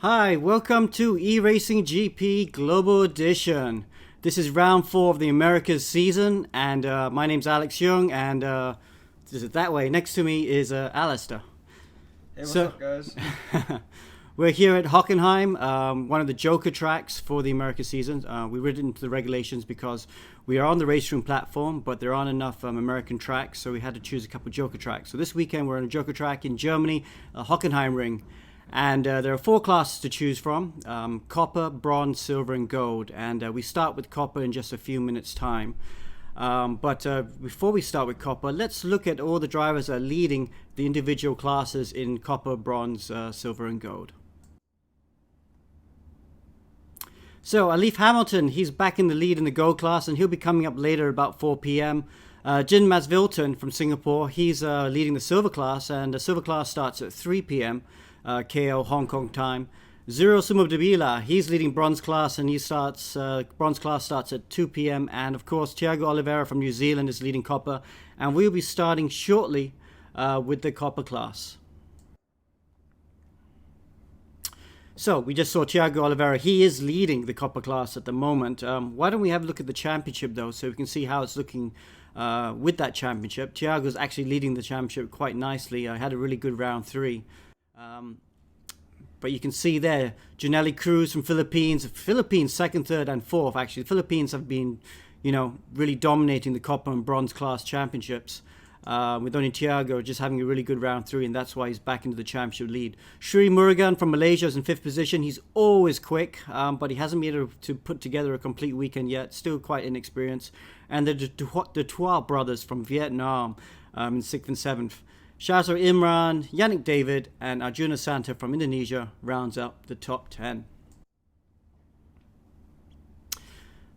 Hi, welcome to eRacing GP Global Edition. This is round 4 of the Americas season, and my name's Alex Young, and that way next to me is Alistair. Hey, what's up, guys? We're here at Hockenheim, one of the Joker tracks for the Americas season. We read into the regulations because we are on the race room platform, but there aren't enough American tracks, so we had to choose a couple of Joker tracks. So this weekend we're on a Joker track in Germany, Hokenheimring. And there are 4 classes to choose from, copper, bronze, silver, and gold. And we start with copper in just a few minutes' time. But before we start with copper, let's look at all the drivers that are leading the individual classes in copper, bronze, silver, and gold. So Alif Hamilton, he's back in the lead in the gold class, and he'll be coming up later about 4 p.m. Jin Masvilton from Singapore, he's leading the silver class, and the silver class starts at 3 p.m. KO Hong Kong time. Zero Sumudabila, he's leading bronze class, and bronze class starts at 2 p.m. And of course, Thiago Oliveira from New Zealand is leading copper, and we'll be starting shortly with the copper class. So we just saw Thiago Oliveira. He is leading the copper class at the moment. Why don't we have a look at the championship though, so we can see how it's looking with that championship. Thiago's actually leading the championship quite nicely. I had a really good round 3. But you can see there, Janelli Cruz from Philippines, 2nd, 3rd, and 4th. Actually, the Philippines have been, really dominating the copper and bronze class championships. With only Thiago just having a really good round 3, and that's why he's back into the championship lead. Sri Murugan from Malaysia is in 5th position. He's always quick, but he hasn't been able to put together a complete weekend yet. Still quite inexperienced. And the Dutoit brothers from Vietnam in 6th and 7th. Shazar Imran, Yannick David, and Arjuna Santa from Indonesia rounds up the top 10.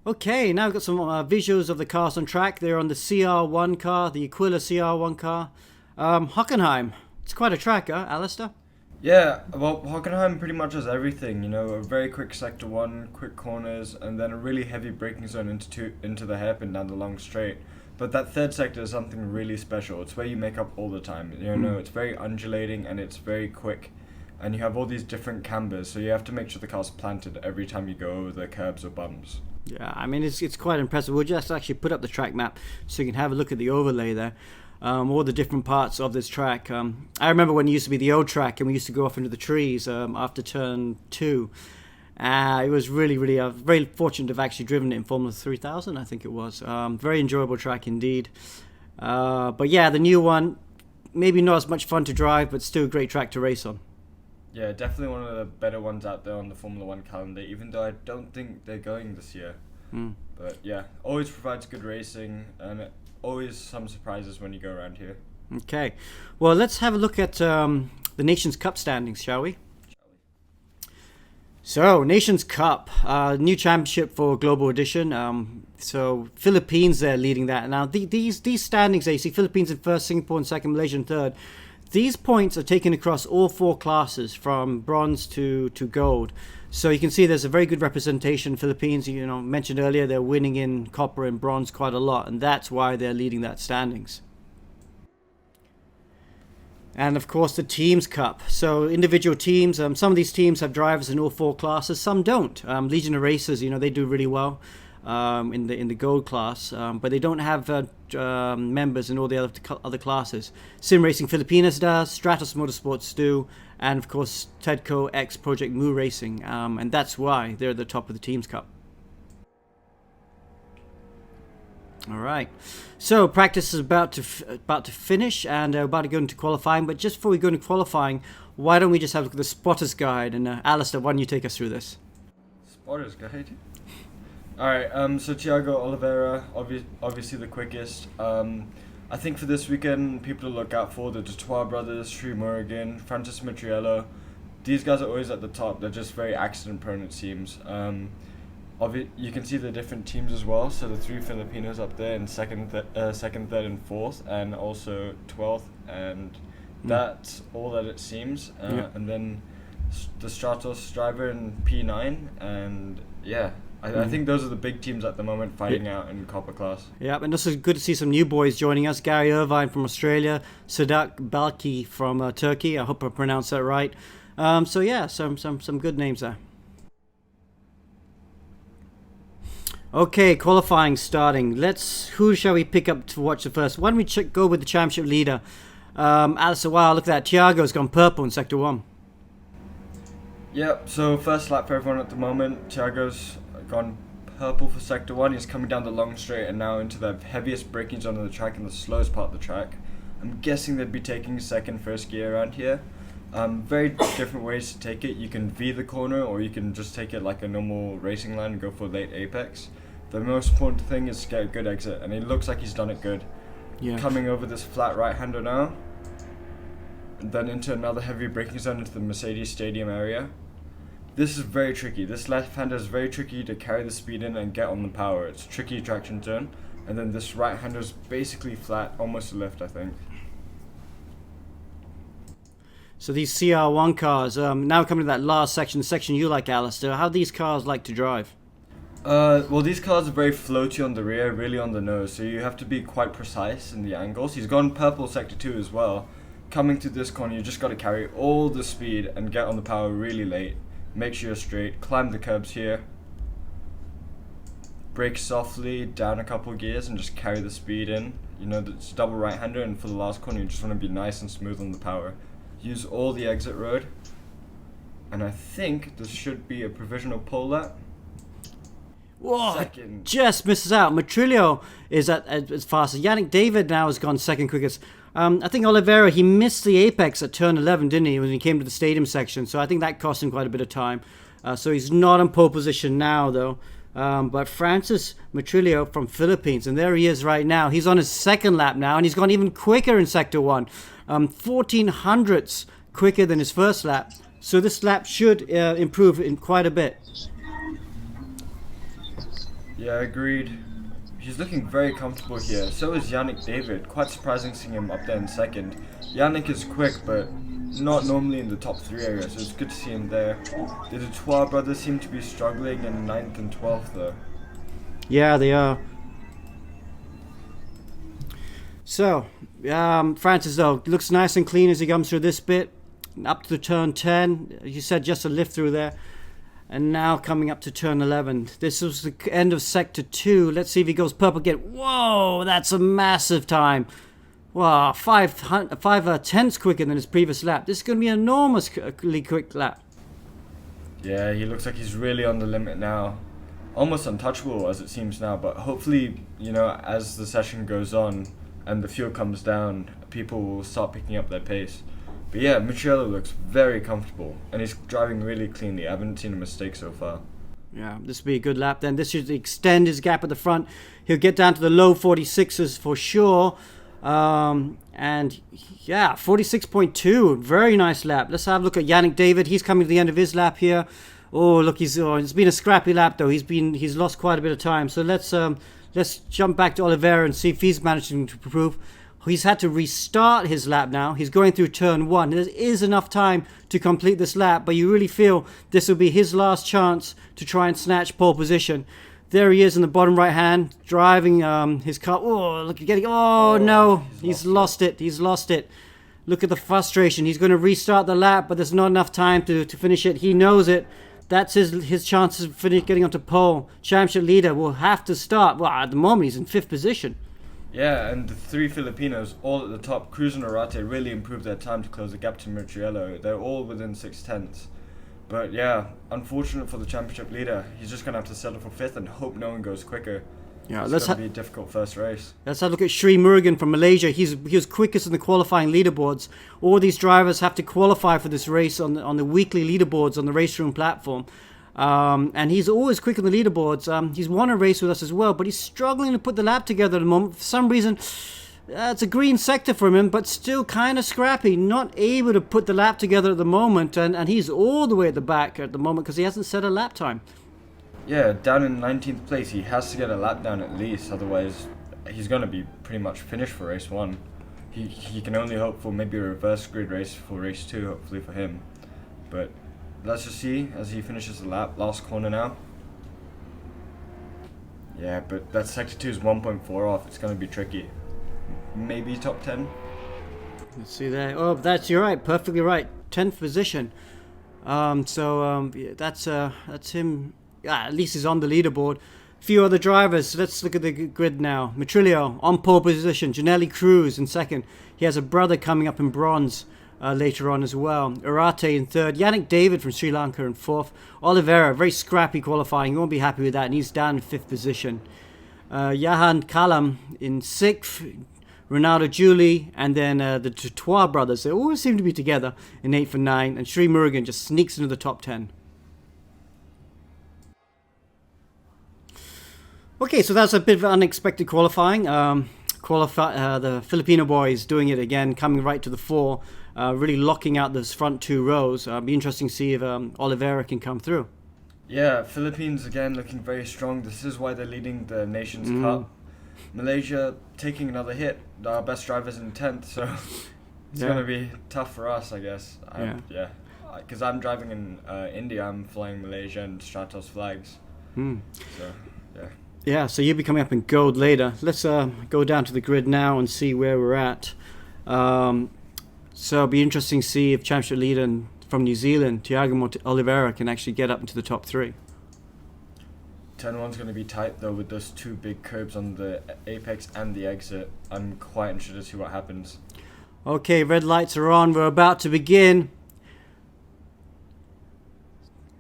Okay, now we've got some visuals of the cars on track. They're on the CR1 car, the Aquila CR1 car. Hockenheim, it's quite a track, Alistair? Yeah, well, Hockenheim pretty much has everything, a very quick sector 1, quick corners, and then a really heavy braking zone into the hairpin down the long straight. But that 3rd sector is something really special. It's where you make up all the time. It's very undulating and it's very quick. And you have all these different cambers, so you have to make sure the car's planted every time you go over the curbs or bumps. Yeah, I mean, it's quite impressive. We'll just actually put up the track map so you can have a look at the overlay there. All the different parts of this track. I remember when it used to be the old track and we used to go off into the trees after turn 2. It was really, very fortunate to have actually driven it in Formula 3000, I think it was. Very enjoyable track indeed. But yeah, the new one, maybe not as much fun to drive, but still a great track to race on. Yeah, definitely one of the better ones out there on the Formula 1 calendar, even though I don't think they're going this year. But yeah, always provides good racing and always some surprises when you go around here. Okay, well, let's have a look at the Nations Cup standings, shall we? So, Nations Cup, new championship for Global Edition. So, Philippines, they're leading that. Now, these standings, you see Philippines in 1st, Singapore in 2nd, Malaysia in 3rd. These points are taken across all 4 classes, from bronze to gold. So, you can see there's a very good representation. Philippines, mentioned earlier, they're winning in copper and bronze quite a lot, and that's why they're leading that standings. And of course the Teams Cup. So individual teams, some of these teams have drivers in all 4 classes, some don't. Legion of Racers, they do really well in the gold class, but they don't have members in all the other classes. Sim Racing Filipinas does, Stratos Motorsports do, and of course Tedco X Project Mu Racing, and that's why they're at the top of the Teams Cup. All right, so practice is about to finish, and we're about to go into qualifying. But just before we go into qualifying, why don't we just have a look at the Spotter's Guide? And Alistair, why don't you take us through this? Spotter's Guide? All right, so Thiago Oliveira, obviously the quickest. I think for this weekend, people to look out for the Dutoit brothers, Sri Murugan, Philippines Metrillo. These guys are always at the top. They're just very accident-prone, it seems. You can see the different teams as well. So the 3 Filipinos up there in 2nd, 3rd, and 4th, and also 12th, and that's all that it seems. And then the Stratos driver in P9, and yeah, I think those are the big teams at the moment fighting out in copper class. Yeah, and this is good to see some new boys joining us. Gary Irvine from Australia, Sadak Balki from Turkey. I hope I pronounced that right. So yeah, some good names there. Okay, qualifying starting. Who shall we pick up to watch the first? Why don't we go with the championship leader? Alistair, wow, look at that. Thiago's gone purple in Sector 1. Yep, so first lap for everyone at the moment. Thiago's gone purple for Sector 1. He's coming down the long straight and now into the heaviest braking zone of the track and the slowest part of the track. I'm guessing they'd be taking second, first gear around here. Very different ways to take it. You can V the corner or you can just take it like a normal racing line and go for late apex. The most important thing is to get a good exit, and it looks like he's done it good. Yeah. Coming over this flat right-hander now, and then into another heavy braking zone into the Mercedes Stadium area. This is very tricky. This left-hander is very tricky to carry the speed in and get on the power. It's a tricky traction turn, and then this right-hander is basically flat, almost a lift, I think. So these CR1 cars, now coming to that last section, the section you like, Alistair, how these cars like to drive? Well, these cars are very floaty on the rear, really on the nose, so you have to be quite precise in the angles. He's gone purple Sector 2 as well. Coming to this corner, you just got to carry all the speed and get on the power really late. Make sure you're straight, climb the curbs here. Brake softly, down a couple gears and just carry the speed in. You know, it's double right-hander, and for the last corner you just want to be nice and smooth on the power. Use all the exit road. And I think this should be a provisional pole lap. Whoa, Second. just misses out. Metrillo is at as fast as Yannick David now has gone second quickest. I think Oliveira, he missed the apex at turn 11, didn't he, when he came to the stadium section? So I think that cost him quite a bit of time. So he's not in pole position now, though. But Francis Metrillo from Philippines, and there he is right now. He's on his second lap now, and he's gone even quicker in Sector 1. 14 hundredths quicker than his first lap. So this lap should improve in quite a bit. Yeah, agreed. He's looking very comfortable here. So is Yannick David. Quite surprising seeing him up there in second. Yannick is quick, but not normally in the top 3 areas, so it's good to see him there. The Dutoit brothers seem to be struggling in 9th and 12th, though. Yeah, they are. So, Francis, though, looks nice and clean as he comes through this bit. Up to turn 10. You said just a lift through there. And now coming up to turn 11. This was the end of Sector 2. Let's see if he goes purple again. Whoa, that's a massive time. Wow, 5 tenths quicker than his previous lap. This is going to be an enormously quick lap. Yeah, he looks like he's really on the limit now. Almost untouchable as it seems now, but hopefully, you know, as the session goes on and the fuel comes down, people will start picking up their pace. But yeah, Metrillo looks very comfortable, and he's driving really cleanly. I haven't seen a mistake so far. Yeah, this will be a good lap then. This should extend his gap at the front. He'll get down to the low 46s for sure. And yeah, 46.2, very nice lap. Let's have a look at Yannick David. He's coming to the end of his lap here. Oh, look, it's been a scrappy lap though. He's lost quite a bit of time. So let's jump back to Oliveira and see if he's managing to improve. He's had to restart his lap now. He's going through turn 1. There is enough time to complete this lap, but you really feel this will be his last chance to try and snatch pole position. There he is in the bottom right hand, driving his car. Oh, look, no, he's lost it. He's lost it. Look at the frustration. He's going to restart the lap, but there's not enough time to finish it. He knows it. That's his chances of getting onto pole. Championship leader will have to start. Well, at the moment, he's in 5th position. Yeah, and the 3 Filipinos all at the top. Cruz and Arate really improved their time to close the gap to Metrillo. They're all within 6 tenths. But yeah, unfortunate for the championship leader. He's just going to have to settle for 5th and hope no one goes quicker. Yeah, it's going to be a difficult first race. Let's have a look at Sri Murugan from Malaysia. He was quickest in the qualifying leaderboards. All these drivers have to qualify for this race on the weekly leaderboards on the race room platform. And he's always quick on the leaderboards. He's won a race with us as well, but he's struggling to put the lap together at the moment. For some reason, it's a green sector for him, but still kind of scrappy. Not able to put the lap together at the moment, and he's all the way at the back at the moment because he hasn't set a lap time. Yeah, down in 19th place, he has to get a lap down at least, otherwise he's going to be pretty much finished for race 1. He can only hope for maybe a reverse grid race for race 2, hopefully for him. But let's just see as he finishes the lap. Last corner now. Yeah, but that sector 2 is 1.4 off. It's going to be tricky. Maybe top 10. Let's see there. Oh, you're right. Perfectly right. 10th position. Yeah, that's him. Yeah, at least he's on the leaderboard. Few other drivers. Let's look at the grid now. Metrillo on pole position. Janelli Cruz in second. He has a brother coming up in bronze later on as well. Arate in third. Yannick David from Sri Lanka in fourth. Oliveira, very scrappy qualifying. He won't be happy with that, and he's down in fifth position. Jahan Kalam in sixth. Ronaldo Julie, and then the Dutoit brothers. They always seem to be together in 8th and 9th. And Sri Murugan just sneaks into the top 10. Okay, so that's a bit of unexpected qualifying. The Filipino boys doing it again, coming right to the fore, really locking out those front two rows. Be interesting to see if Oliveira can come through. Yeah, Philippines again looking very strong. This is why they're leading the Nations Cup. Malaysia taking another hit. Our best driver's in 10th, so it's going to be tough for us, I guess. Because I'm driving in India, I'm flying Malaysia and Stratos flags. So, yeah. Yeah, so you'll be coming up in gold later. Let's go down to the grid now and see where we're at. So it'll be interesting to see if championship leader from New Zealand, Tiago Oliveira, can actually get up into the top 3. Turn 1's going to be tight though with those two big curbs on the apex and the exit. I'm quite interested to see what happens. Okay, red lights are on. We're about to begin.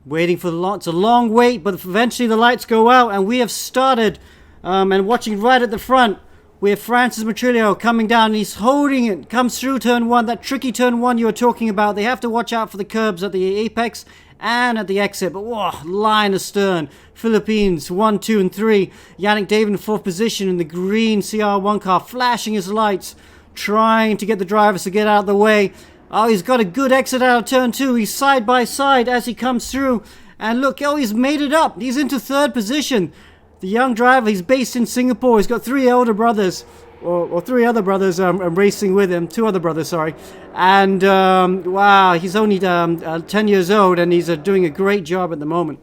Waiting for the lot. It's a long wait, but eventually the lights go out and we have started. And watching right at the front, we have Francis Metrillo coming down and he's holding it. Comes through turn 1, that tricky turn 1 you were talking about. They have to watch out for the curbs at the apex and at the exit. But whoa, line astern. Philippines 1, 2, and 3. Yannick David in 4th position in the green CR1 car, flashing his lights, trying to get the drivers to get out of the way. Oh, he's got a good exit out of turn 2. He's side by side as he comes through. And look, he's made it up. He's into 3rd position. The young driver, he's based in Singapore. He's got 3 elder brothers, or 3 other brothers racing with him. 2 other brothers, sorry. And wow, he's only 10 years old, and he's doing a great job at the moment.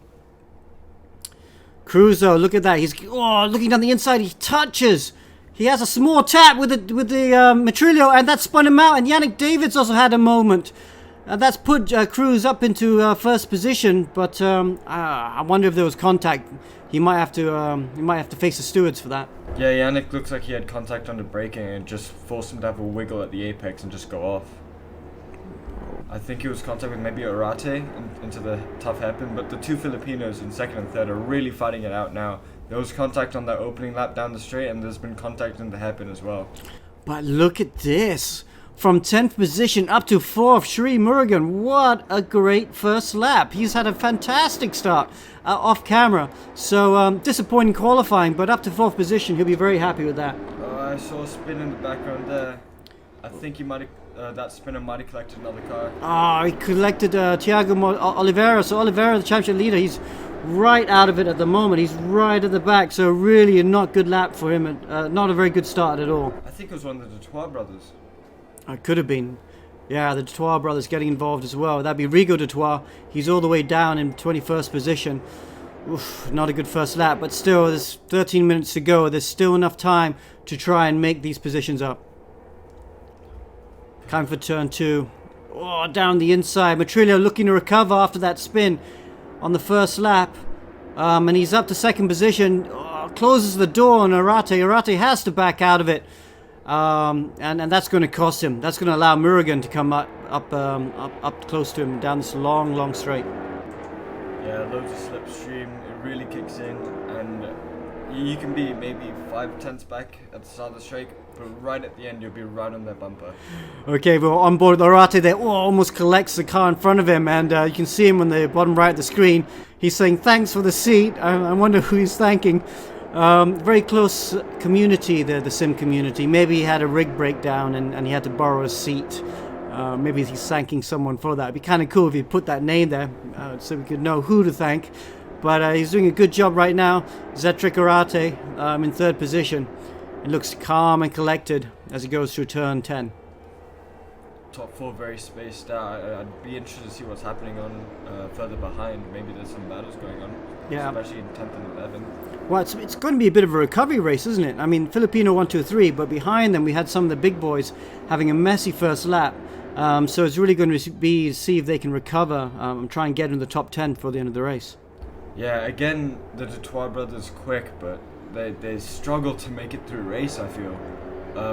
Cruz, though, look at that. He's looking down the inside. He touches. He has a small tap with the Metrillo, and that spun him out. And Yannick David's also had a moment. That's put Cruz up into 1st position, but I wonder if there was contact. He might have to face the stewards for that. Yeah, Yannick looks like he had contact on the braking and just forced him to have a wiggle at the apex and just go off. I think it was contact with maybe Arate into the tough hairpin, but the 2 Filipinos in 2nd and 3rd are really fighting it out now. There was contact on that opening lap down the straight, and there's been contact in the hairpin as well. But look at this. From 10th position up to 4th, Sri Murugan. What a great first lap. He's had a fantastic start off camera. So disappointing qualifying, but up to 4th position. He'll be very happy with that. I saw a spin in the background there. I think he might have, that spinner might have collected another car. He collected Tiago Oliveira. So Oliveira, the championship leader, he's right out of it at the moment. He's right at the back. So really a not good lap for him. Not a very good start at all. I think it was one of the Dutoit brothers. It could have been. Yeah, the Dutoit brothers getting involved as well. That'd be Rigo Dutoit. He's all the way down in 21st position. Oof, not a good first lap, but still, there's 13 minutes to go. There's still enough time to try and make these positions up. Time for turn 2. Down the inside. Metrillo looking to recover after that spin on the first lap. And he's up to 2nd position. Closes the door on Arate. Arate has to back out of it. And that's going to cost him. That's going to allow Murugan to come up close to him down this long straight. Yeah, loads of slipstream. It really kicks in, and you can be maybe 5 tenths back at the start of the straight, but right at the end you'll be right on their bumper. Okay, we're on board with Arate there. Almost collects the car in front of him, and you can see him on the bottom right of the screen. He's saying thanks for the seat. I wonder who he's thanking. Very close community there, the sim community. Maybe he had a rig breakdown and he had to borrow a seat. Maybe he's thanking someone for that. It'd be kind of cool if he put that name there so we could know who to thank. But he's doing a good job right now. Zetrik Arate in 3rd position. It looks calm and collected as he goes through turn 10. Top 4 very spaced out. I'd be interested to see what's happening on further behind. Maybe there's some battles going on. Yeah. Especially in 10th and 11th. Well, it's going to be a bit of a recovery race, isn't it? I mean, Filipino 1, 2, 3, but behind them we had some of the big boys having a messy first lap. So it's really going to be see if they can recover and try and get in the top 10 for the end of the race. Yeah, again, the Detroit brothers quick, but they struggle to make it through race, I feel.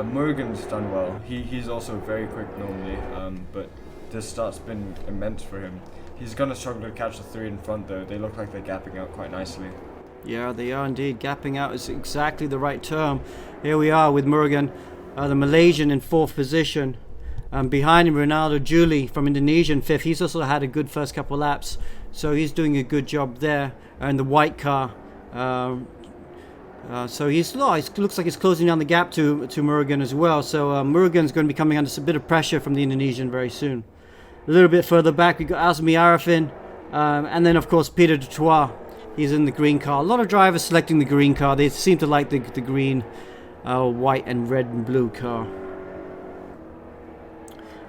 Morgan's done well. He's also very quick normally, but this start's been immense for him. He's going to struggle to catch the 3 in front, though. They look like they're gapping out quite nicely. Yeah, they are indeed. Gapping out is exactly the right term. Here we are with Murugan, the Malaysian in 4th position. Behind him, Ronaldo Juli from Indonesia in 5th. He's also had a good first couple of laps, so he's doing a good job there. And the white car. So he looks like he's closing down the gap to Murugan as well. So Murugan's going to be coming under a bit of pressure from the Indonesian very soon. A little bit further back, we've got Azmi Arifin, and then of course Peter Dutoit. He's in the green car. A lot of drivers selecting the green car. They seem to like the green, white and red and blue car.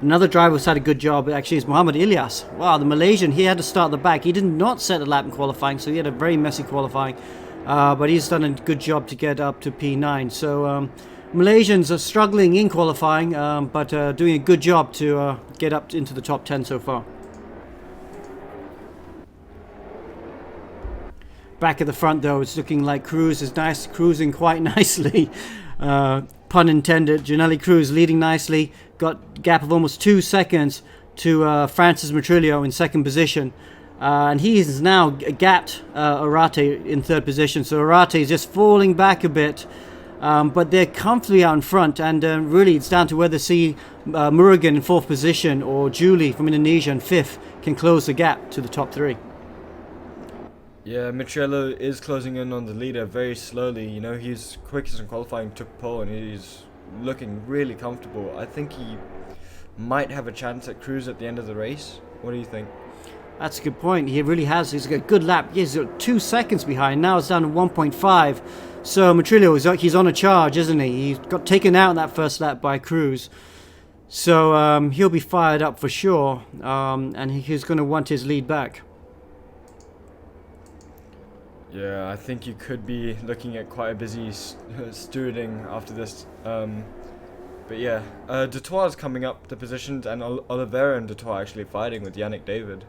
Another driver who's had a good job actually is Muhammad Ilyas. Wow, the Malaysian, he had to start the back. He did not set a lap in qualifying, so he had a very messy qualifying. But he's done a good job to get up to P9. So Malaysians are struggling in qualifying, but doing a good job to get up into the top 10 so far. Back at the front though, it's looking like Cruz is cruising quite nicely. Pun intended. Janelli Cruz leading nicely. Got a gap of almost 2 seconds to Francis Metrillo in 2nd position. And he is now gapped Arate in 3rd position. So Arate is just falling back a bit. But they're comfortably out in front. And really it's down to whether Murugan in 4th position or Juli from Indonesia in 5th can close the gap to the top 3. Yeah, Metrillo is closing in on the leader very slowly. You know, he's quickest in qualifying, took pole, and he's looking really comfortable. I think he might have a chance at Cruz at the end of the race. What do you think? That's a good point. He really has. He's got a good lap. He's got 2 seconds behind. Now it's down to 1.5. So Metrillo, he's on a charge, isn't he? He got taken out in that first lap by Cruz. So he'll be fired up for sure. And he's going to want his lead back. Yeah, I think you could be looking at quite a busy stewarding after this. But yeah, Dutoit's coming up the positions, and Oliveira and Dutoit actually fighting with Yannick David.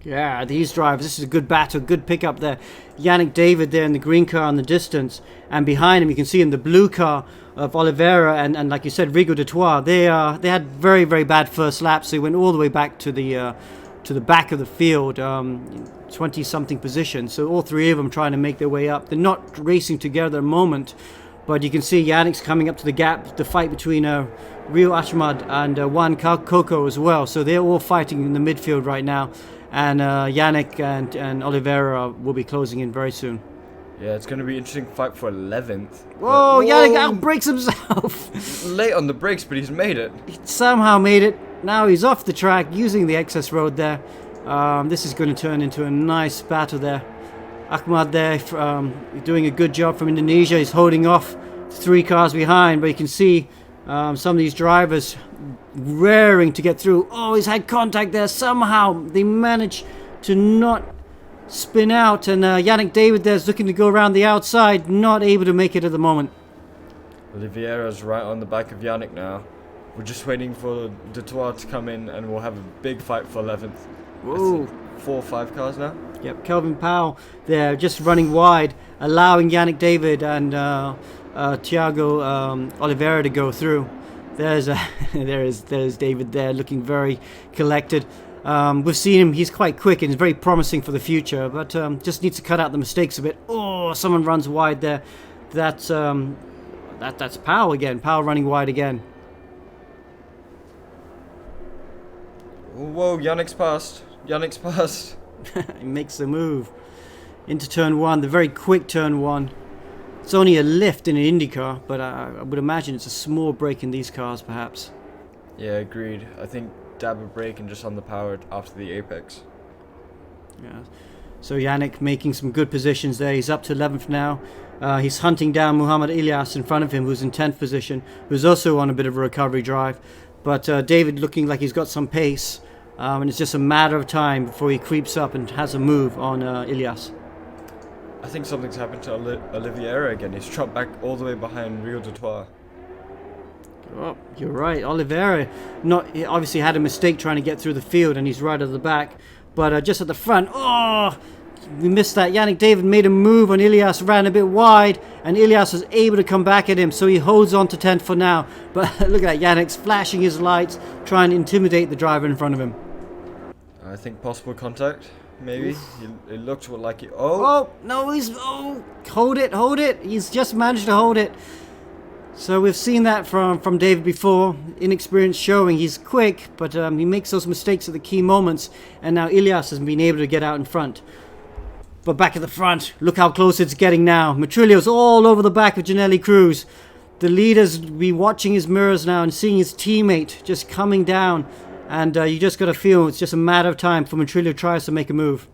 Yeah, these drivers, this is a good battle, good pickup there. Yannick David there in the green car in the distance, and behind him you can see in the blue car of Oliveira and like you said, Rigo Dutoit. They had very, very bad first laps. They went all the way back to the back of the field, 20-something position. So all 3 of them trying to make their way up. They're not racing together at the moment, but you can see Yannick's coming up to the gap, the fight between Rio Ahmad and Juan Coco as well. So they're all fighting in the midfield right now. And Yannick and Oliveira will be closing in very soon. Yeah, it's going to be an interesting fight for 11th. Whoa, Yannick outbrakes himself. Late on the brakes, but he's made it. He somehow made it. Now he's off the track using the excess road there. This is going to turn into a nice battle there. Ahmad there doing a good job from Indonesia. He's holding off 3 cars behind, but you can see some of these drivers raring to get through. Oh, he's had contact there. Somehow they managed to not spin out, and Yannick David there's looking to go around the outside, not able to make it at the moment. Oliveira's right on the back of Yannick now. We're just waiting for Dutoit to come in, and we'll have a big fight for 11th. Whoa. 4 or 5 cars now. Yep, Kelvin Powell there just running wide, allowing Yannick David and Thiago Oliveira to go through. There's David there looking very collected. We've seen him, he's quite quick and he's very promising for the future, but just needs to cut out the mistakes a bit. Oh, someone runs wide there. That's Powell again. Powell running wide again. Whoa, Yannick's passed. He makes the move into turn 1, the very quick turn 1. It's only a lift in an IndyCar, but I would imagine it's a small break in these cars, perhaps. Yeah, agreed. I think dab a brake and just on the power after the apex. Yeah. So Yannick making some good positions there. He's up to 11th now. He's hunting down Muhammad Ilyas in front of him, who's in 10th position, who's also on a bit of a recovery drive. But David looking like he's got some pace, and it's just a matter of time before he creeps up and has a move on Ilyas. I think something's happened to Oliveira again. He's dropped back all the way behind Rio Dutoit. Oh, you're right. Oliveira he obviously had a mistake trying to get through the field, and he's right at the back. But just at the front, we missed that. Yannick David made a move on Ilias, ran a bit wide, and Ilias was able to come back at him, so he holds on to 10th for now. But look at that, Yannick's flashing his lights, trying to intimidate the driver in front of him. I think possible contact, maybe. It looked like it. Oh, no, hold it. He's just managed to hold it. So we've seen that from David before. Inexperience showing. He's quick, but he makes those mistakes at the key moments. And now Ilias has been able to get out in front. But back at the front, look how close it's getting now. Metrillo's all over the back of Janelli Cruz. The leader's be watching his mirrors now and seeing his teammate just coming down. And you just got to feel it's just a matter of time for Metrillo tries to make a move.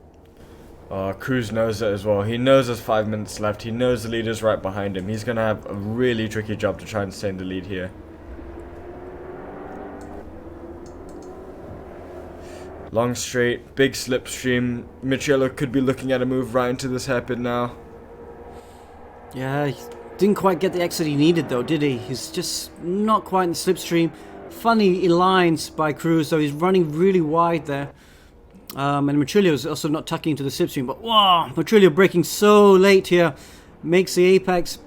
Cruz knows it as well. He knows there's 5 minutes left. He knows the leader's right behind him. He's going to have a really tricky job to try and stay in the lead here. Long straight, big slipstream. Metrillo could be looking at a move right into this hairpin now. Yeah, he didn't quite get the exit he needed though, did he? He's just not quite in the slipstream. Funny lines by Cruz, so he's running really wide there. And Metrillo is also not tucking into the slipstream, but wow, Metrillo braking so late here, makes the apex.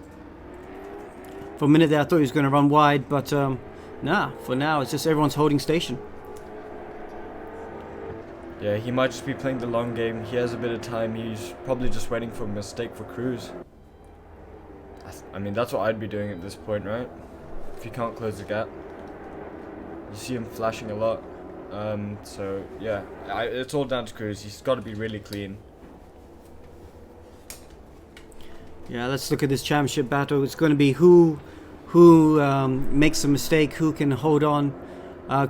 For a minute there I thought he was going to run wide, but nah, for now it's just everyone's holding station. Yeah, he might just be playing the long game. He has a bit of time. He's probably just waiting for a mistake for Cruz. I mean, that's what I'd be doing at this point, right? If you can't close the gap. You see him flashing a lot. So, yeah, it's all down to Cruz. He's got to be really clean. Yeah, let's look at this championship battle. It's going to be who makes a mistake, who can hold on.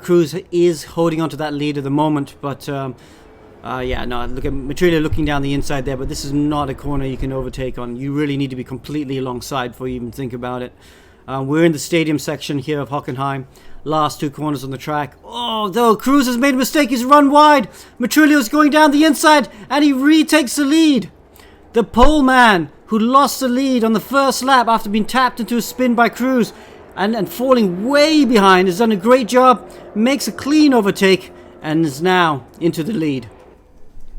Cruz is holding on to that lead at the moment, but yeah, no, look at Metrillo looking down the inside there, but this is not a corner you can overtake on. You really need to be completely alongside before you even think about it. We're in the stadium section here of Hockenheim. Last two corners on the track. Oh, though, Cruz has made a mistake. He's run wide. Metrillo's going down the inside, and he retakes the lead. The pole man, who lost the lead on the first lap after being tapped into a spin by Cruz, and falling way behind, has done a great job, makes a clean overtake, and is now into the lead.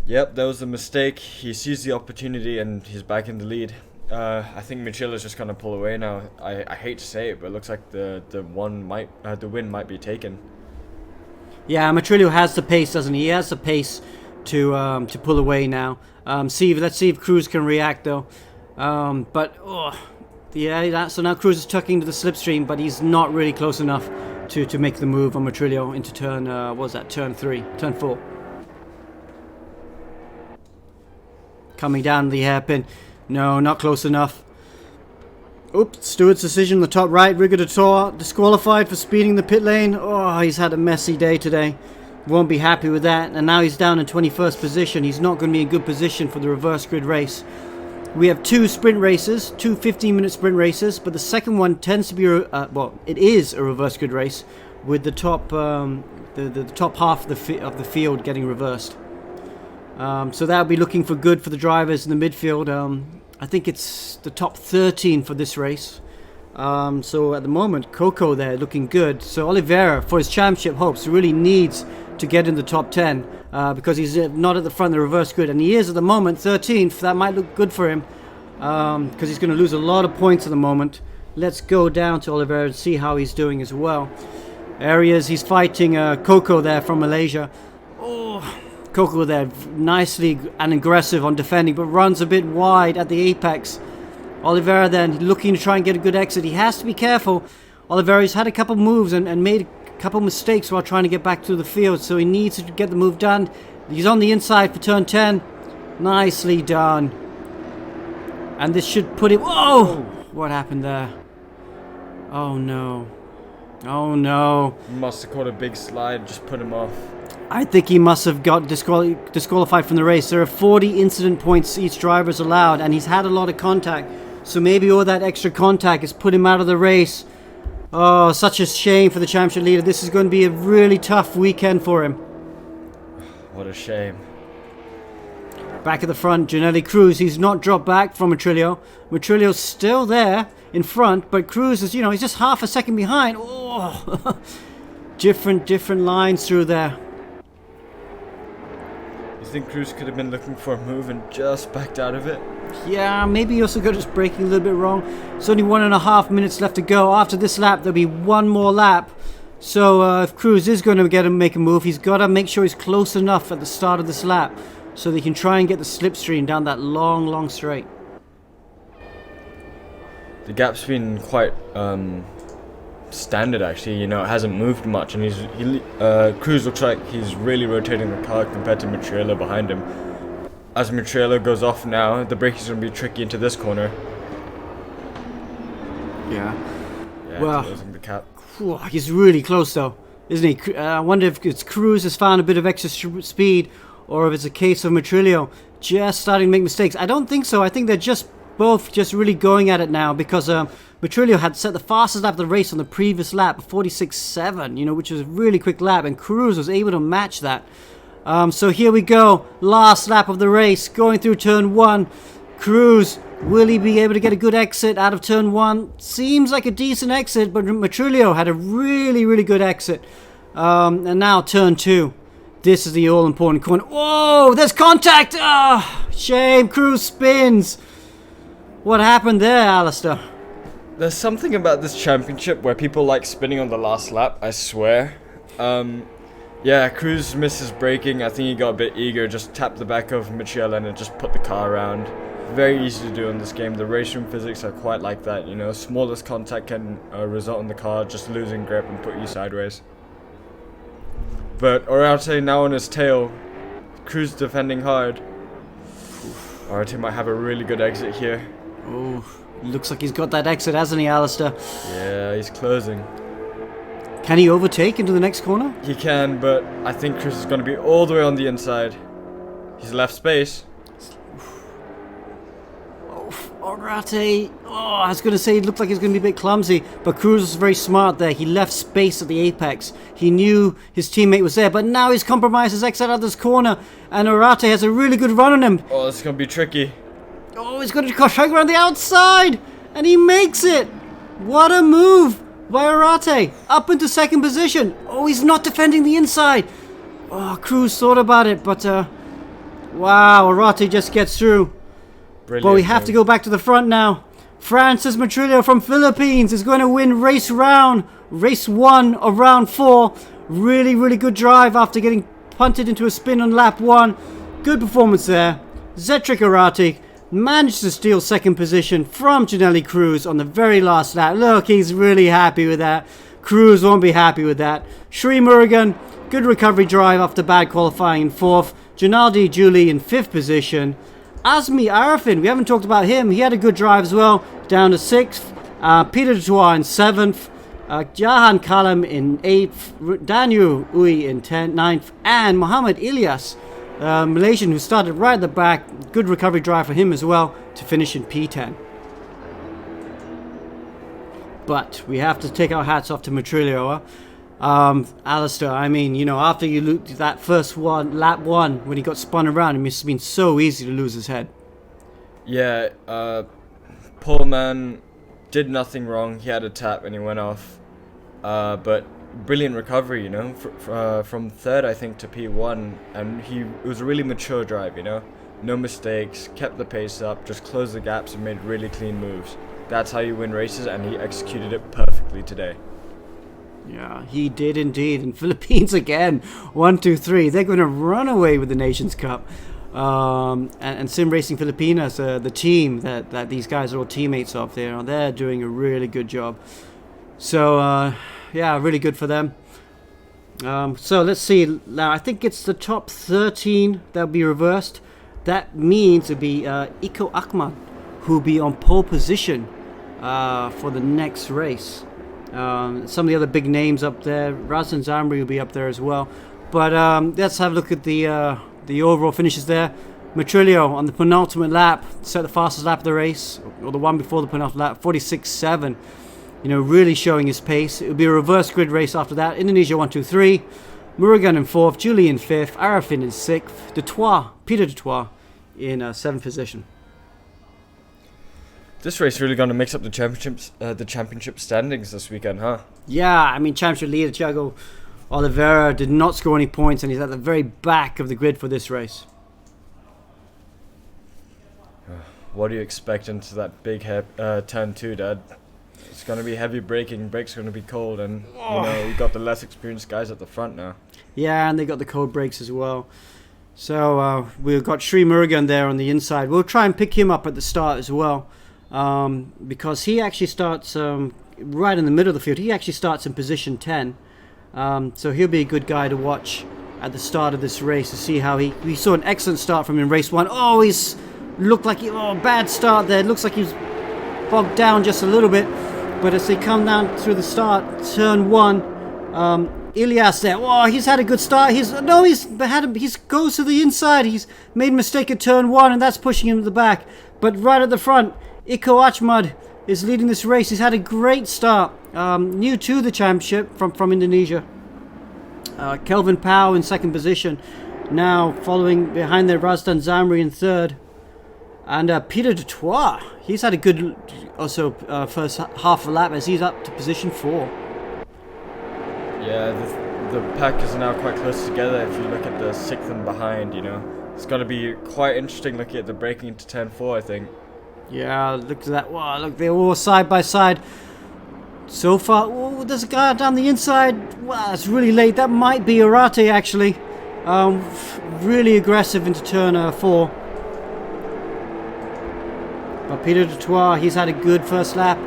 Yep, that was a mistake. He sees the opportunity, and he's back in the lead. I think Metrillo's just going to pull away now. I hate to say it, but it looks like the win might be taken. Yeah, Metrillo has the pace, doesn't he? He has the pace to pull away now. Let's see if Cruz can react though. Yeah, so now Cruz is tucking to the slipstream, but he's not really close enough to make the move on Metrillo into turn, turn 4. Coming down the hairpin. No, not close enough. Oops, Stewart's decision on the top right. Rigodator disqualified for speeding the pit lane. Oh, he's had a messy day today. Won't be happy with that. And now he's down in 21st position. He's not going to be in good position for the reverse grid race. We have two sprint races, two 15-minute sprint races, but the second one tends to be, it is a reverse grid race with the top, the top half of the field getting reversed. So that'll be looking for good for the drivers in the midfield. I think it's the top 13 for this race. So at the moment, Coco there looking good. So Oliveira, for his championship hopes, really needs to get in the top 10 because he's not at the front of the reverse grid. And he is at the moment 13th. That might look good for him because he's going to lose a lot of points at the moment. Let's go down to Oliveira and see how he's doing as well. Areas he's fighting Coco there from Malaysia. Oh, Coco there nicely and aggressive on defending, but runs a bit wide at the apex. Oliveira then looking to try and get a good exit. He has to be careful. Oliveira's had a couple moves and made a couple mistakes while trying to get back to the field, so he needs to get the move done. He's on the inside for turn 10. Nicely done. And this should put him... Whoa! What happened there? Oh no. Oh no. Must have caught a big slide, just put him off. I think he must have got disqualified from the race. There are 40 incident points each driver's allowed, and he's had a lot of contact. So maybe all that extra contact has put him out of the race. Oh, such a shame for the championship leader. This is going to be a really tough weekend for him. What a shame. Back at the front, Janelli Cruz. He's not dropped back from Metrillo. Metrillo's still there in front, but Cruz is, he's just half a second behind. Oh, different lines through there. You think Cruz could have been looking for a move and just backed out of it? Yeah, maybe he also got his braking a little bit wrong. It's only 1.5 minutes left to go. After this lap, there'll be one more lap. So if Cruz is going to make a move, he's got to make sure he's close enough at the start of this lap so that he can try and get the slipstream down that long straight. The gap's been quite standard actually. It hasn't moved much, and Cruz looks like he's really rotating the car compared to Metrillo behind him. As Metrillo goes off now, the braking going to be tricky into this corner. Yeah, well, closing the cap. He's really close though, isn't he? I wonder if it's Cruz has found a bit of extra speed, or if it's a case of Metrillo just starting to make mistakes. I don't think so. I think they're both just really going at it now, because Metrillo had set the fastest lap of the race on the previous lap, 46.7, which was a really quick lap, and Cruz was able to match that. So here we go, last lap of the race, going through turn 1. Cruz, will he be able to get a good exit out of turn 1? Seems like a decent exit, but Metrillo had a really good exit. And now turn 2. This is the all-important corner. Whoa, there's contact! Shame, Cruz spins. What happened there, Alistair? There's something about this championship where people like spinning on the last lap, I swear. Yeah, Cruz missed his braking. I think he got a bit eager, just tapped the back of Metrillo and just put the car around. Very easy to do in this game. The race room physics are quite like that, Smallest contact can result in the car just losing grip and put you sideways. But Orate now on his tail. Cruz defending hard. Orate might have a really good exit here. Oh, looks like he's got that exit, hasn't he, Alistair? Yeah, he's closing. Can he overtake into the next corner? He can, but I think Cruz is going to be all the way on the inside. He's left space. Orate, I was going to say it looked like he's going to be a bit clumsy, but Cruz was very smart there. He left space at the apex. He knew his teammate was there, but now he's compromised his exit out of this corner, and Orate has a really good run on him. Oh, this is going to be tricky. Oh, he's going to try around the outside, and he makes it. What a move by Orate, up into second position. Oh, he's not defending the inside. Oh, Cruz thought about it, but wow, Orate just gets through. Brilliant, but we have to go back to the front now. Francis Metrillo from Philippines is going to win race 1 of round 4. Really good drive after getting punted into a spin on lap 1. Good performance there. Zetric Orate managed to steal second position from Janelli Cruz on the very last lap. Look, he's really happy with that. Cruz won't be happy with that. Sri Murugan, good recovery drive after bad qualifying in 4th. Janaldi Julie in 5th position. Azmi Arafin, we haven't talked about him. He had a good drive as well, down to 6th. Peter Dutoit in 7th. Jahan Kalam in 8th. Daniel Ui in 9th. And Muhammad Ilyas, Malaysian, who started right at the back. Good recovery drive for him as well to finish in P10. But we have to take our hats off to Metrillo. Alistair, I mean, after you looked that first one, lap 1, when he got spun around, it must have been so easy to lose his head. Yeah, poor man did nothing wrong. He had a tap and he went off. But brilliant recovery, from 3rd, I think, to P1. And it was a really mature drive, No mistakes, kept the pace up, just closed the gaps and made really clean moves. That's how you win races, and he executed it perfectly today. Yeah, he did indeed. And Philippines again, 1, 2, 3. They're going to run away with the Nations Cup. And Sim Racing Filipinas, the team that these guys are all teammates of, they're doing a really good job. So, yeah, really good for them. So let's see. Now, I think it's the top 13 that'll be reversed. That means it'll be Iko Akman, who'll be on pole position for the next race. Some of the other big names up there. Razan Zamri will be up there as well. But let's have a look at the overall finishes there. Metrillo on the penultimate lap set the fastest lap of the race, or the one before the penultimate lap, 46.7. Really showing his pace. It will be a reverse grid race after that. Indonesia 1, 2, 3. Murugan in 4th. Julie in 5th. Arafin in 6th. Peter Dutoit in 7th position. This race really going to mix up the championship standings this weekend, huh? Yeah, I mean, championship leader Thiago Oliveira did not score any points, and he's at the very back of the grid for this race. What do you expect into that big turn 2, Dad? It's going to be heavy braking, brakes going to be cold, and you got the less experienced guys at the front now. Yeah, and they got the cold brakes as well. So we've got Sri Murugan there on the inside. We'll try and pick him up at the start as well, because he actually starts right in the middle of the field. He actually starts in position 10. So he'll be a good guy to watch at the start of this race to see how we saw an excellent start from him in race 1. Oh, he's looked like bad start there. It looks like he's bogged down just a little bit. But as they come down through the start, turn 1, Ilias there. Oh, he's had a good start. He goes to the inside. He's made a mistake at turn 1, and that's pushing him to the back. But right at the front, Iko Achmad is leading this race. He's had a great start. New to the championship from Indonesia. Kelvin Pau in 2nd position. Now following behind there, Razdan Zamri in 3rd. And Peter Dutoit, he's had a good first half a lap as he's up to position 4. Yeah, the pack is now quite close together if you look at the 6th and behind, It's going to be quite interesting looking at the braking into turn 4, I think. Yeah, look at that. Wow, look, they're all side by side. So far, there's a guy down the inside. Wow, it's really late. That might be Arate, actually. Really aggressive into turn 4. But Peter Dutoit, he's had a good first lap,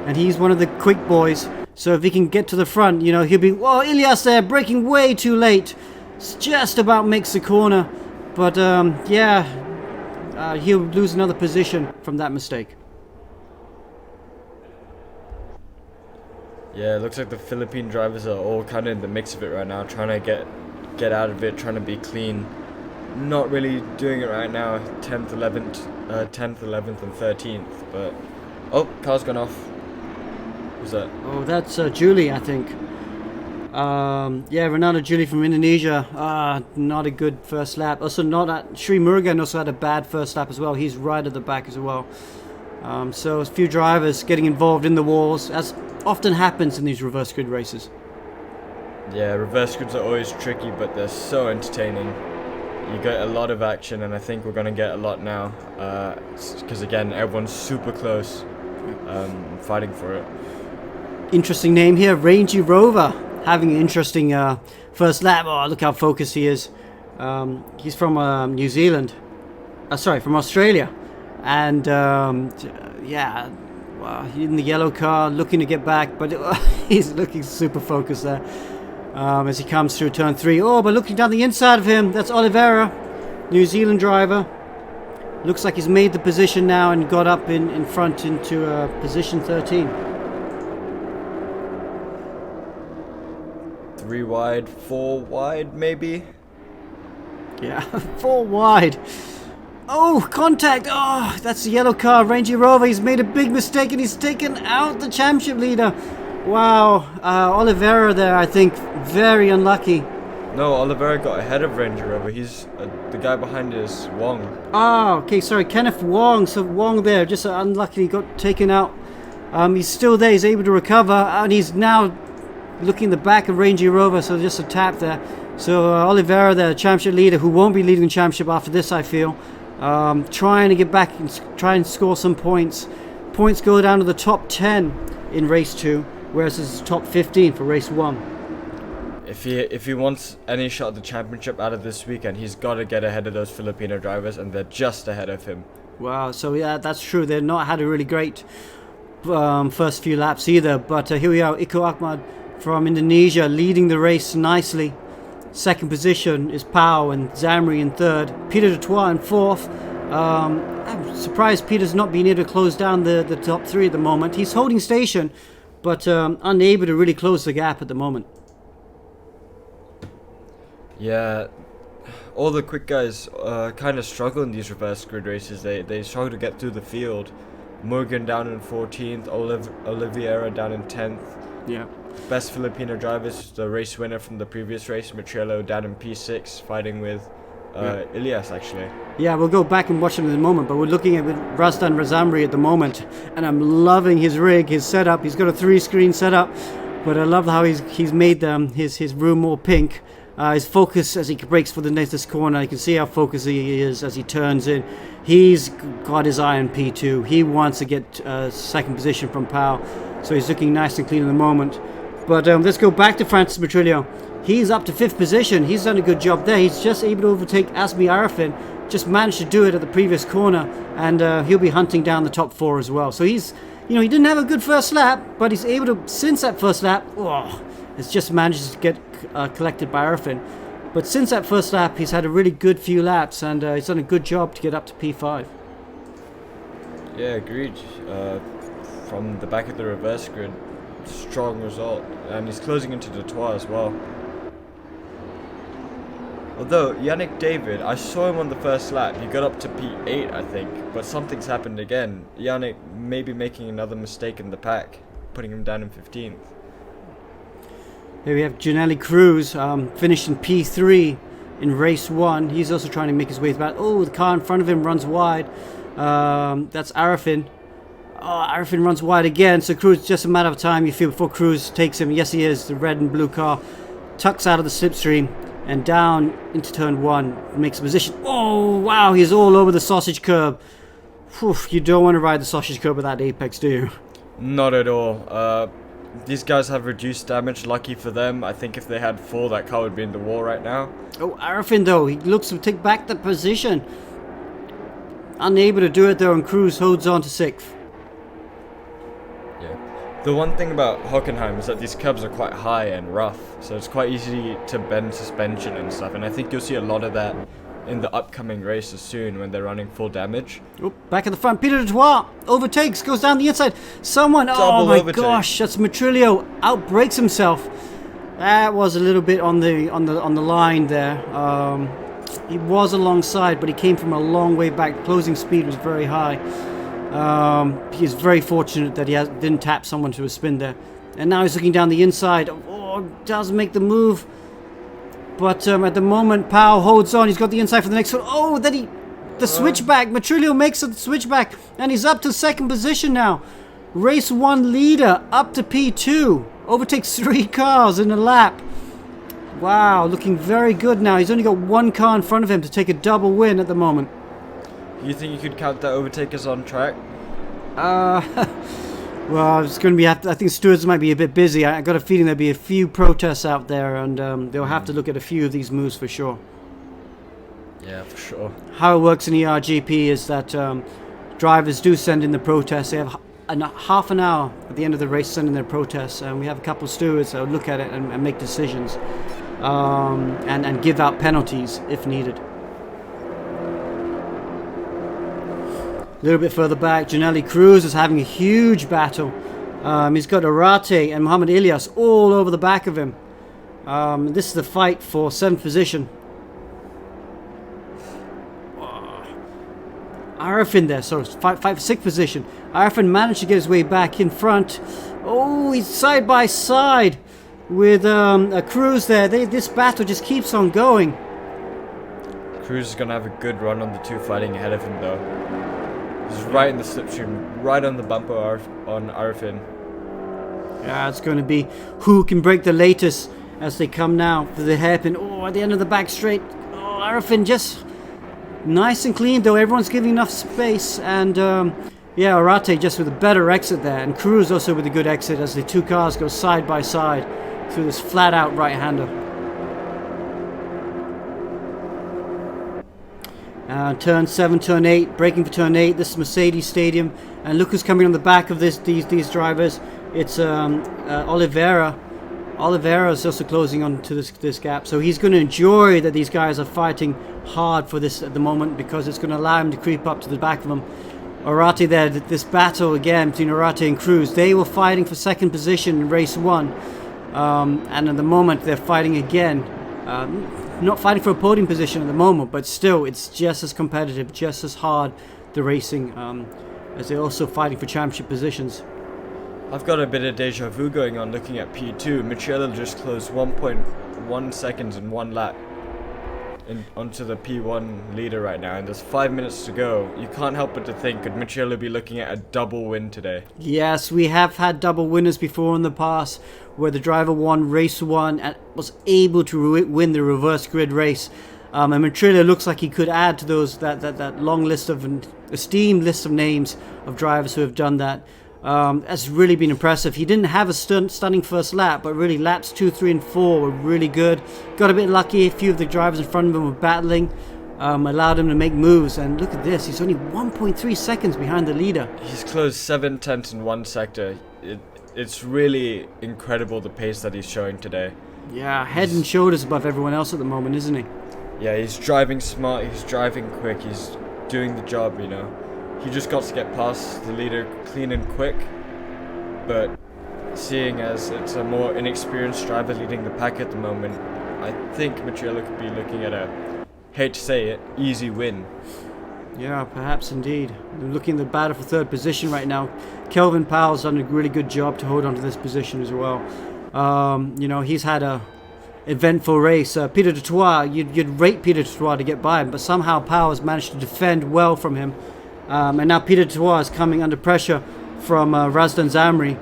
and he's one of the quick boys. So if he can get to the front, he'll be... Whoa, Ilias there, braking way too late. Just about makes the corner. But, he'll lose another position from that mistake. Yeah, it looks like the Philippine drivers are all kind of in the mix of it right now, trying to get out of it, trying to be clean. Not really doing it right now, 10th, 11th, and 13th, but... Oh, car's gone off. Who's that? Oh, that's Julie, I think. Ronaldo Julie from Indonesia. Not a good first lap. Also, Sri Murugan also had a bad first lap as well. He's right at the back as well. So a few drivers getting involved in the walls, as often happens in these reverse grid races. Yeah, reverse grids are always tricky, but they're so entertaining. You get a lot of action, and I think we're going to get a lot now. Because again, everyone's super close, fighting for it. Interesting name here, Rangy Rover, having an interesting first lap. Oh, look how focused he is. He's from New Zealand. From Australia. And in the yellow car, looking to get back, but he's looking super focused there. As he comes through turn 3. Oh, but looking down the inside of him, that's Oliveira, New Zealand driver. Looks like he's made the position now and got up in front into position 13. 3 wide, 4 wide, maybe? Yeah, 4 wide. Oh, contact. Oh, that's the yellow car. Rangy Rover, he's made a big mistake and he's taken out the championship leader. Wow, Oliveira there, I think, very unlucky. No, Oliveira got ahead of Ranger Rover. He's the guy behind is Wong. Ah, okay, sorry, Kenneth Wong. So Wong there, just unluckily got taken out. He's still there. He's able to recover, and he's now looking the back of Ranger Rover. So just a tap there. So Oliveira there, championship leader, who won't be leading the championship after this, I feel, trying to get back and try and score some points. Points go down to the top 10 in race 2. Whereas it's top 15 for race 1. If he wants any shot at the championship out of this weekend, he's got to get ahead of those Filipino drivers, and they're just ahead of him. Wow, so yeah, that's true. They've not had a really great first few laps either. But here we are, Iko Achmad from Indonesia leading the race nicely. 2nd position is Pau and Zamri in 3rd. Peter Dutoit in 4th. I'm surprised Peter's not been able to close down the top 3 at the moment. He's holding station, but unable to really close the gap at the moment. Yeah, all the quick guys kind of struggle in these reverse grid races. They struggle to get through the field. Morgan down in 14th, Oliveira down in 10th. Yeah. Best Filipino drivers, the race winner from the previous race, Metrillo, down in P6, fighting with Ilias actually. Yeah, we'll go back and watch him in a moment, but we're looking at Razdan Razamri at the moment, and I'm loving his rig, his setup. He's got a 3-screen setup, but I love how he's made his room more pink. His focus as he breaks for the next corner, you can see how focused he is as he turns in. He's got his eye on P2. He wants to get second position from Pau, so he's looking nice and clean at the moment. But let's go back to Francis Metrillo. He's up to 5th position. He's done a good job there. He's just able to overtake Asmi Arifin. Just managed to do it at the previous corner, and he'll be hunting down the top 4 as well. So he's, he didn't have a good first lap, but he's able to, since that first lap, it's just managed to get collected by Arifin. But since that first lap, he's had a really good few laps, and he's done a good job to get up to P5. Yeah, agreed. From the back of the reverse grid, strong result, and he's closing into the Detroit as well. Although Yannick David, I saw him on the first lap. He got up to P8, I think, but something's happened again. Yannick may be making another mistake in the pack, putting him down in 15th. Here we have Janelli Cruz, finished in P3 in race 1. He's also trying to make his way back. Oh, the car in front of him runs wide. That's Arifin. Oh, Arifin runs wide again, so Cruz, just a matter of time, you feel, before Cruz takes him. Yes, he is. The red and blue car tucks out of the slipstream and down into turn 1. Makes a position. Oh, wow, he's all over the sausage curb. Whew, you don't want to ride the sausage curb with that apex, do you? Not at all. These guys have reduced damage, lucky for them. I think if they had full, that car would be in the wall right now. Oh, Arifin, though, he looks to take back the position. Unable to do it, though, and Cruz holds on to 6th. Yeah. The one thing about Hockenheim is that these curbs are quite high and rough, so it's quite easy to bend suspension and stuff, and I think you'll see a lot of that in the upcoming races soon when they're running full damage. Oh, back at the front, Peter Dutoit overtakes, goes down the inside. Someone, oh my gosh, that's Metrillo, outbrakes himself. That was a little bit on the line there. He was alongside, but he came from a long way back. Closing speed was very high. He's very fortunate that he didn't tap someone to a spin there. And now he's looking down the inside. Oh, does make the move. But at the moment, Pau holds on. He's got the inside for the next one. Oh, then the switchback. Metrillo makes the switchback, and he's up to 2nd position now. Race 1 leader up to P2. Overtakes 3 cars in a lap. Wow, looking very good now. He's only got 1 car in front of him to take a double win at the moment. You think you could count that overtake as on track? Well, it's going to be. I think stewards might be a bit busy. I got a feeling there'll be a few protests out there, and they'll have to look at a few of these moves for sure. Yeah, for sure. How it works in ERGP is that drivers do send in the protests. They have half an hour at the end of the race to send in their protests, and we have a couple of stewards that will look at it and make decisions, and give out penalties if needed. A little bit further back, Janelli Cruz is having a huge battle. He's got Arate and Mohamed Ilyas all over the back of him. This is the fight for 7th position. Arifin there, sorry, fight for 6th position. Arifin managed to get his way back in front. Oh, he's side by side with a Cruz there. This battle just keeps on going. Cruz is going to have a good run on the 2 fighting ahead of him though. He's right in the slipstream, right on the bumper on Arifin. Yeah, it's going to be who can break the latest as they come now for the hairpin. Oh, at the end of the back straight. Oh, Arifin just nice and clean though. Everyone's giving enough space. And yeah, Arate just with a better exit there. And Cruz also with a good exit as the 2 cars go side by side through this flat out right-hander. Turn 7, turn 8, braking for turn 8. This is Mercedes Stadium, and look who's coming on the back of these drivers. It's Oliveira. Oliveira is also closing on to this gap, so he's going to enjoy that these guys are fighting hard for this at the moment, because it's going to allow him to creep up to the back of them. Arate there, this battle again between Arate and Cruz. They were fighting for 2nd position in race 1, and at the moment they're fighting again. Not fighting for a podium position at the moment, but still it's just as competitive, just as hard, the racing, as they're also fighting for championship positions. I've got a bit of deja vu going on looking at P2. Metrillo just closed 1.1 seconds in 1 lap. onto the P1 leader right now, and there's 5 minutes to go. You can't help but to think, could Metrillo be looking at a double win today? Yes, we have had double winners before in the past, where the driver won race 1 and was able to win the reverse grid race. And Metrillo looks like he could add to those that long list of esteemed list of names of drivers who have done that. That's really been impressive. He didn't have a stunning first lap, but really laps 2, 3, and 4 were really good. Got a bit lucky. A few of the drivers in front of him were battling, allowed him to make moves. And look at this. He's only 1.3 seconds behind the leader. He's closed 7 tenths in one sector. It's really incredible the pace that he's showing today. Yeah, head and shoulders above everyone else at the moment, isn't he? Yeah, he's driving smart. He's driving quick. He's doing the job, you know. He just got to get past the leader clean and quick, but seeing as it's a more inexperienced driver leading the pack at the moment, I think Metrillo could be looking at a, hate to say it, easy win. Yeah, perhaps indeed. Looking at the battle for third position right now, Kelvin Powell's done a really good job to hold on to this position as well. You know, he's had a eventful race. Peter Dutoit, you'd rate Peter Dutoit to get by him, but somehow Powell's managed to defend well from him. And now Peter Dutoit is coming under pressure from Razdan Zamri.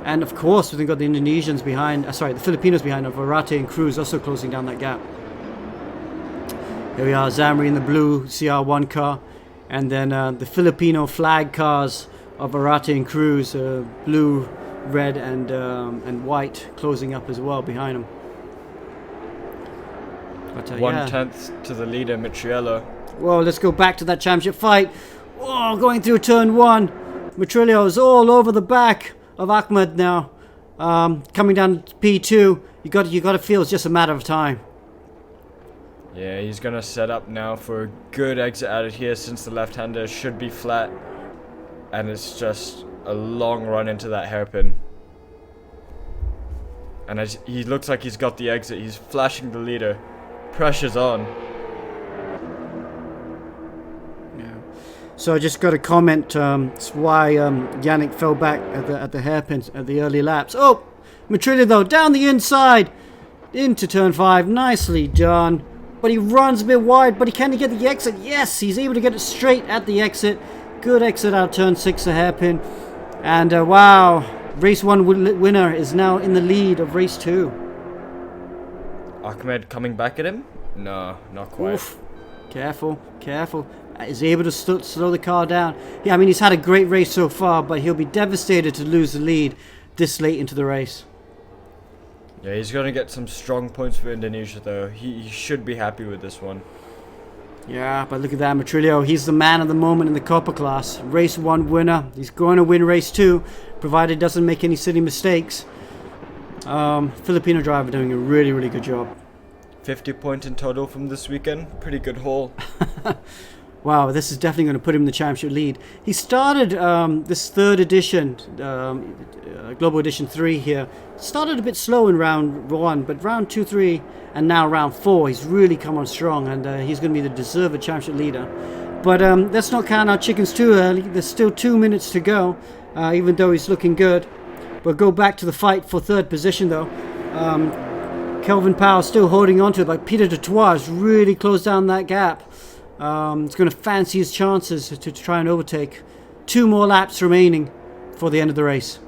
And of course, we've got the Indonesians behind, the Filipinos behind, of Arate and Cruz also closing down that gap. Here we are, Zamri in the blue CR1 car, and then the Filipino flag cars of Arate and Cruz, blue, red, and white, closing up as well behind them. But, 1/10 to the leader, Metrillo. Well, let's go back to that championship fight. Oh, going through turn 1. Metrillo is all over the back of Ahmed now. Coming down to P2. You got to feel it's just a matter of time. Yeah, he's gonna set up now for a good exit out of here, since the left-hander should be flat, and it's just a long run into that hairpin. And as he looks like he's got the exit, he's flashing the leader. Pressure's on. So I just got a comment. It's why Yannick fell back at the hairpins at the early laps. Oh, Metrillo though down the inside into turn 5, nicely done. But he runs a bit wide. But can he get the exit? Yes, he's able to get it straight at the exit. Good exit out of turn 6, a hairpin. And wow, race 1 winner is now in the lead of race 2. Ahmed coming back at him? No, not quite. Oof. Careful, careful. Is able to slow the car down. Yeah, I mean, he's had a great race so far, but he'll be devastated to lose the lead this late into the race. Yeah, he's going to get some strong points for Indonesia, though. He should be happy with this one. Yeah, but look at that, Metrillo. He's the man of the moment in the Copper class. Race 1 winner. He's going to win race 2, provided he doesn't make any silly mistakes. Filipino driver doing a really, really good job. 50 points in total from this weekend. Pretty good haul. Wow, this is definitely going to put him in the championship lead. He started this third edition, Global Edition 3 here. Started a bit slow in round 1, but round 2, 3, and now round 4, he's really come on strong, and he's going to be the deserved championship leader. But let's not count our chickens too early. There's still 2 minutes to go, even though he's looking good. We'll go back to the fight for third position, though. Kelvin Powell still holding on to it, but Peter Dutoit has really closed down that gap. It's going to fancy his chances to try and overtake. 2 more laps remaining for the end of the race.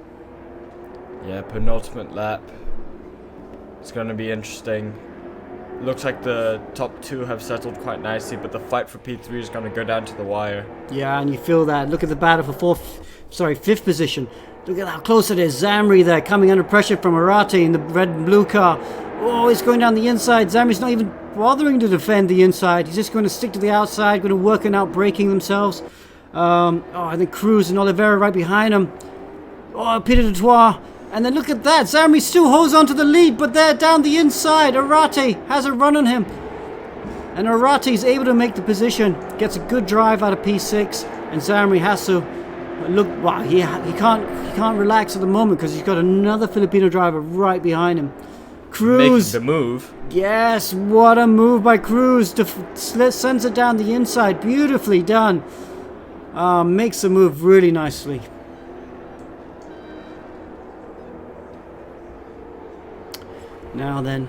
Yeah, penultimate lap. It's going to be interesting. Looks like the top 2 have settled quite nicely, but the fight for P3 is going to go down to the wire. Yeah, and you feel that. Look at the battle for fifth position. Look at how close it is. Zamri there, coming under pressure from Arate in the red and blue car. Oh, he's going down the inside. Zamri's not even bothering to defend the inside. He's just going to stick to the outside, going to work on out braking themselves. I think Cruz and Oliveira right behind him. Oh, Peter Dutoit. And then look at that. Zamri still holds on to the lead, but they're down the inside. Arate has a run on him. And Arate's able to make the position. Gets a good drive out of P6. And Zamri has to look. Wow, he can't relax at the moment because he's got another Filipino driver right behind him. Cruz. Making the move. Yes, what a move by Cruz. Sends it down the inside. Beautifully done. Makes the move really nicely. Now then,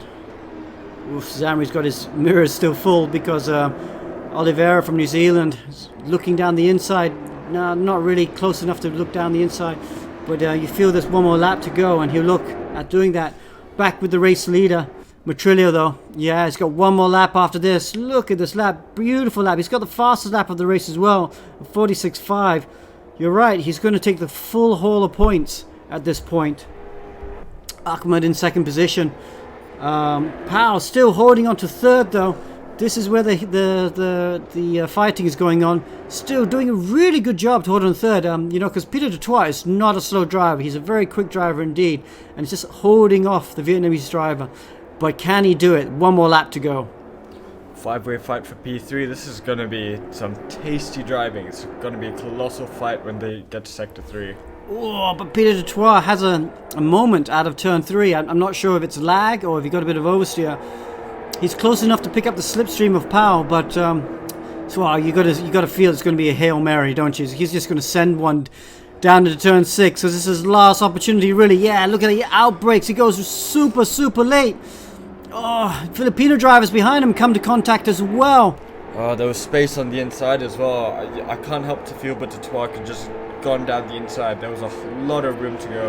Oof, Zamri's got his mirrors still full because Oliveira from New Zealand is looking down the inside. No, not really close enough to look down the inside, but you feel there's one more lap to go, and he'll look at doing that. Back with the race leader, Metrillo, though. Yeah, he's got one more lap after this. Look at this lap. Beautiful lap. He's got the fastest lap of the race as well, 46.5. You're right, he's going to take the full haul of points at this point. Ahmed in second position. Powell still holding on to third, though. This is where the fighting is going on. Still doing a really good job to hold on third. Because Peter Dutoit is not a slow driver. He's a very quick driver indeed. And he's just holding off the Vietnamese driver. But can he do it? One more lap to go. 5-way fight for P3. This is going to be some tasty driving. It's going to be a colossal fight when they get to Sector 3. Oh, but Peter Dutoit has a moment out of turn 3. I'm not sure if it's lag or if he got a bit of oversteer. He's close enough to pick up the slipstream of Powell, but you got to feel it's going to be a Hail Mary, don't you? He's just going to send one down to turn 6. So this is his last opportunity, really. Yeah, look at it. He outbrakes. He goes super, super late. Oh, Filipino drivers behind him come to contact as well. Oh, there was space on the inside as well. I can't help to feel, but Dutoit could just gone down the inside. There was a lot of room to go.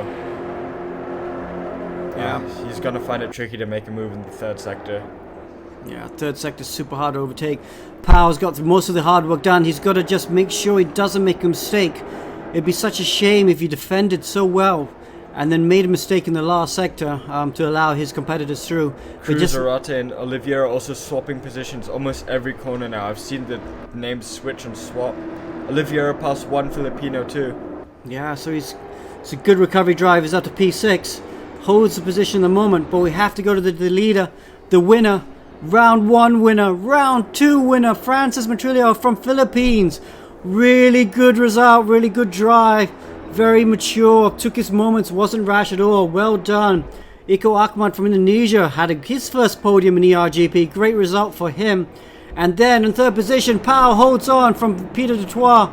Yeah, he's going to find it tricky to make a move in the third sector. Yeah, third sector super hard to overtake. Powell's got most of the hard work done. He's got to just make sure he doesn't make a mistake. It'd be such a shame if he defended so well and then made a mistake in the last sector to allow his competitors through. Cruz, Arate and Oliveira also swapping positions almost every corner now. I've seen the names switch and swap. Oliveira passed one Filipino too. Yeah, so it's a good recovery drive. He's up to P6. Holds the position at the moment, but we have to go to the leader, the winner. Round 1 winner, round 2 winner, Francis Metrillo from Philippines. Really good result, really good drive. Very mature, took his moments, wasn't rash at all. Well done. Iko Ahmad from Indonesia had his first podium in ERGP. Great result for him. And then in third position, Powell holds on from Peter Dutoit.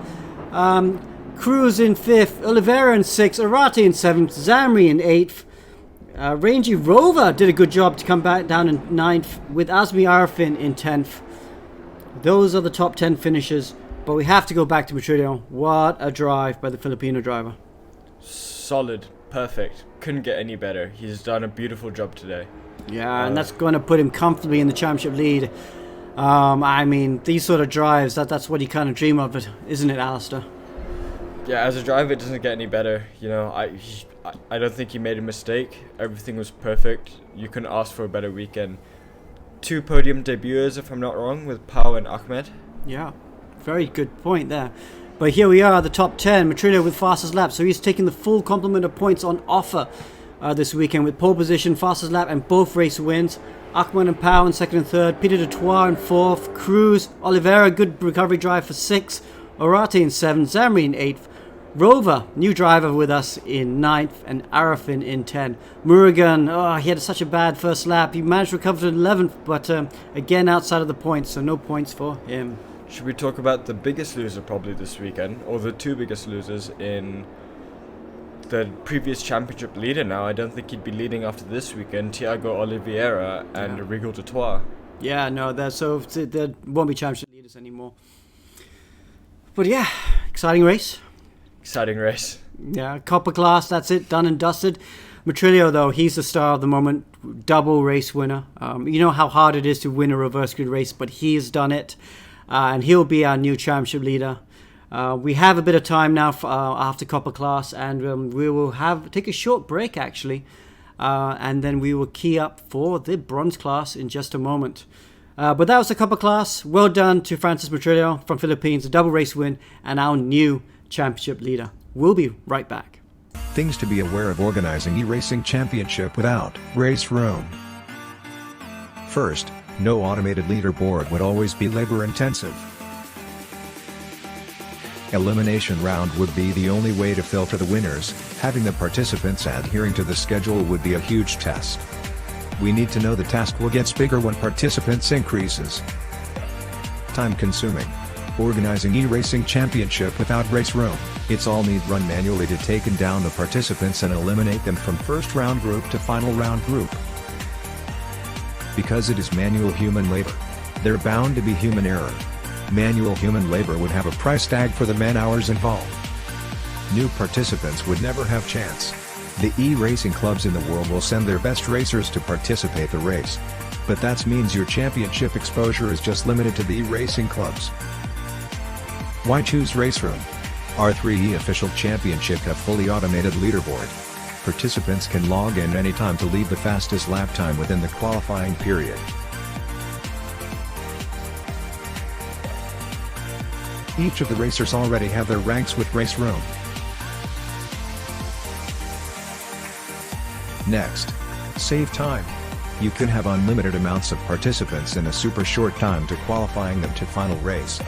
Cruz in 5th, Oliveira in 6th, Arate in 7th, Zamri in 8th. Rangy Rover did a good job to come back down in 9th, with Azmi Arafin in 10th. Those are the top 10 finishers, but we have to go back to Metrillo. What a drive by the Filipino driver. Solid, perfect. Couldn't get any better. He's done a beautiful job today. Yeah, and that's going to put him comfortably in the championship lead. I mean, these sort of drives, that's what you kind of dream of, isn't it, Alistair? Yeah, as a driver, it doesn't get any better. You know, I don't think he made a mistake. Everything was perfect. You couldn't ask for a better weekend. 2 podium debuts, if I'm not wrong, with Pau and Ahmed. Yeah, very good point there. But here we are, the top 10. Metrillo with fastest lap, so he's taking the full complement of points on offer this weekend with pole position, fastest lap, and both race wins. Ahmed and Pau in second and third. Peter Dutoit in fourth. Cruz, Oliveira, good recovery drive for 6th. Arate in 7th. Zamri in 8th. Rover, new driver with us in 9th, and Arafin in 10th. Murugan, he had such a bad first lap. He managed to recover to 11th, but again outside of the points, so no points for him. Should we talk about the biggest loser probably this weekend, or the 2 biggest losers in the previous championship leader now? I don't think he'd be leading after this weekend. Thiago Oliveira and Rigo Dutoit. Yeah, no, there won't be championship leaders anymore. But yeah, exciting race. Exciting race. Yeah, Copper class, that's it, done and dusted. Metrillo, though, he's the star of the moment. Double race winner. You know how hard it is to win a reverse grid race, but he has done it. And he'll be our new championship leader. We have a bit of time now after Copper class, and we will take a short break, actually. And then we will key up for the bronze class in just a moment. But that was the Copper class. Well done to Francis Metrillo from Philippines, a double race win, and our new championship leader. We'll be right back. Things to be aware of organizing eRacing Championship without race room. First, no automated leaderboard would always be labor intensive. Elimination round would be the only way to filter the winners. Having the participants adhering to the schedule would be a huge test. We need to know the task will get bigger when participants increases. Time consuming. Organizing eRacing Championship without race room, it's all need run manually to take down the participants and eliminate them from first round group to final round group. Because it is manual human labor. There bound to be human error. Manual human labor would have a price tag for the man-hours involved. New participants would never have chance. The eRacing clubs in the world will send their best racers to participate the race. But that means your championship exposure is just limited to the eRacing clubs. Why choose Race Room? Our 3E official championship have fully automated leaderboard. Participants can log in anytime to leave the fastest lap time within the qualifying period. Each of the racers already have their ranks with Race Room. Next, save time. You can have unlimited amounts of participants in a super short time to qualifying them to final race.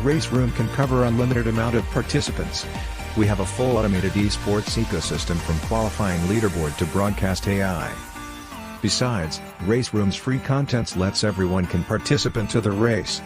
Race Room can cover unlimited amount of participants. We have a full automated esports ecosystem from qualifying leaderboard to broadcast AI. Besides, Race Room's free contents lets everyone can participate to the race.